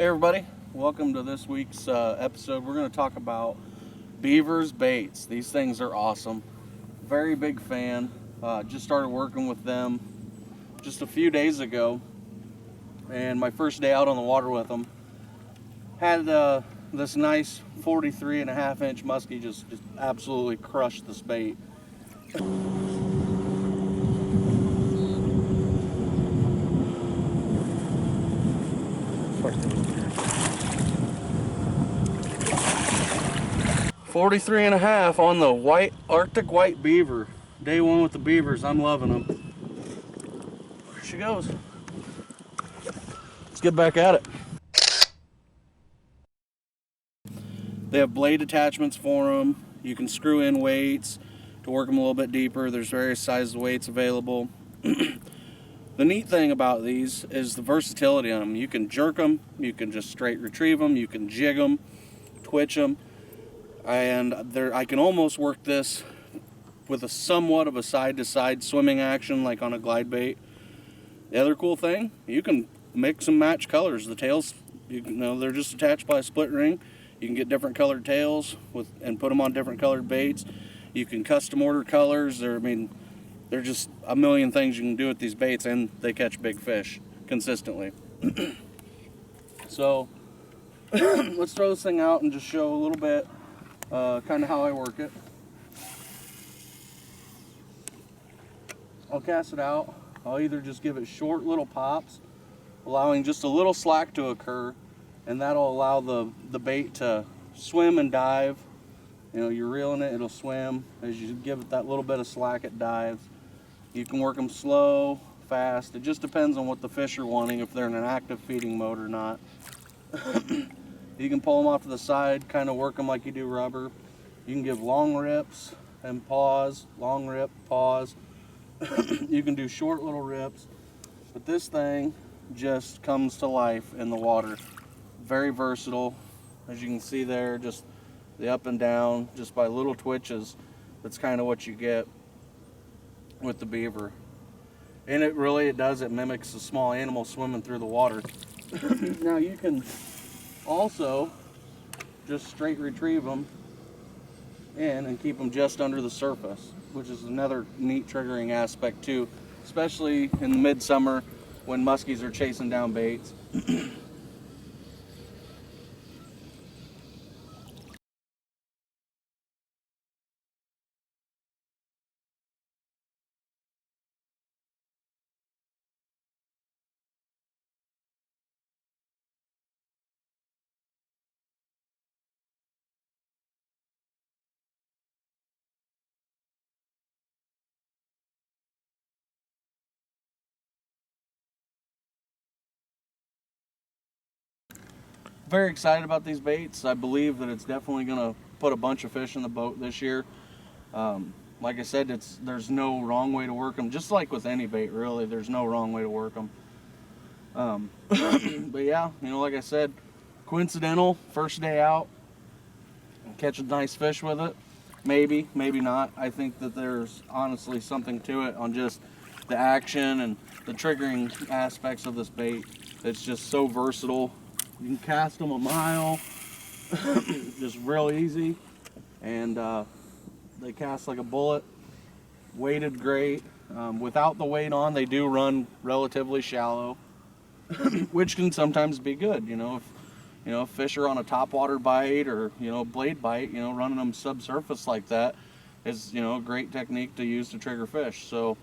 Hey everybody, welcome to this week's episode. We're going to talk about Beaver's Baits. These things are awesome. Very big fan. Just started working with them just a few days ago, and my first day out on the water with them had this nice 43.5-inch muskie just absolutely crushed this bait. 43.5 on the white Arctic white beaver. Day one with the beavers. I'm loving them. There she goes. Let's get back at it. They have blade attachments for them. You can screw in weights to work them a little bit deeper. There's various sizes of weights available. The neat thing about these is the versatility on them. You can jerk them, you can just straight retrieve them, you can jig them, twitch them, and I can almost work this with a somewhat of a side-to-side swimming action like on a glide bait. The other cool thing, you can mix and match colors. The tails, they're just attached by a split ring. You can get different colored tails and put them on different colored baits. You can custom order colors. They're just a million things you can do with these baits, and they catch big fish consistently. So let's throw this thing out and just show a little bit kind of how I work it. I'll cast it out. I'll either just give it short little pops, allowing just a little slack to occur, and that'll allow the bait to swim and dive. You're reeling it, it'll swim. As you give it that little bit of slack, it dives. You can work them slow, fast. It just depends on what the fish are wanting, if they're in an active feeding mode or not. You can pull them off to the side, kind of work them like you do rubber. You can give long rips and pause, long rip, pause. You can do short little rips, but this thing just comes to life in the water. Very versatile. As you can see there, just the up and down, just by little twitches. That's kind of what you get with the beaver. And it mimics a small animal swimming through the water. Now you can also just straight retrieve them in and keep them just under the surface, which is another neat triggering aspect too, especially in midsummer when muskies are chasing down baits. Very excited about these baits. I believe that it's definitely going to put a bunch of fish in the boat this year. Like I said, there's no wrong way to work them. Just like with any bait, really, there's no wrong way to work them. But yeah, like I said, coincidental, first day out, catch a nice fish with it. Maybe, maybe not. I think that there's honestly something to it on just the action and the triggering aspects of this bait. It's just so versatile. You can cast them a mile, just real easy, and they cast like a bullet. Weighted great. Without the weight on, they do run relatively shallow, which can sometimes be good. If fish are on a topwater bite or blade bite, running them subsurface like that is a great technique to use to trigger fish. So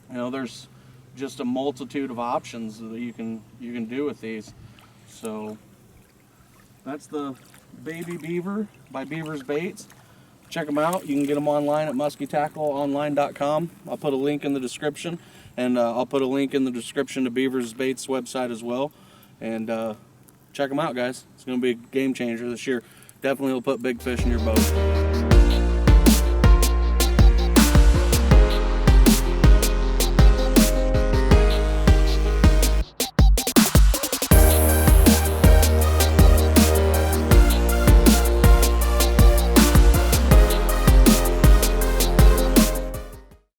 there's just a multitude of options that you can do with these. So that's the Baby Beaver by Beaver's Baits. Check them out. You can get them online at muskietackleonline.com. I'll put a link in the description, and I'll put a link in the description to Beaver's Baits website as well. And check them out, guys. It's going to be a game changer this year. Definitely will put big fish in your boat.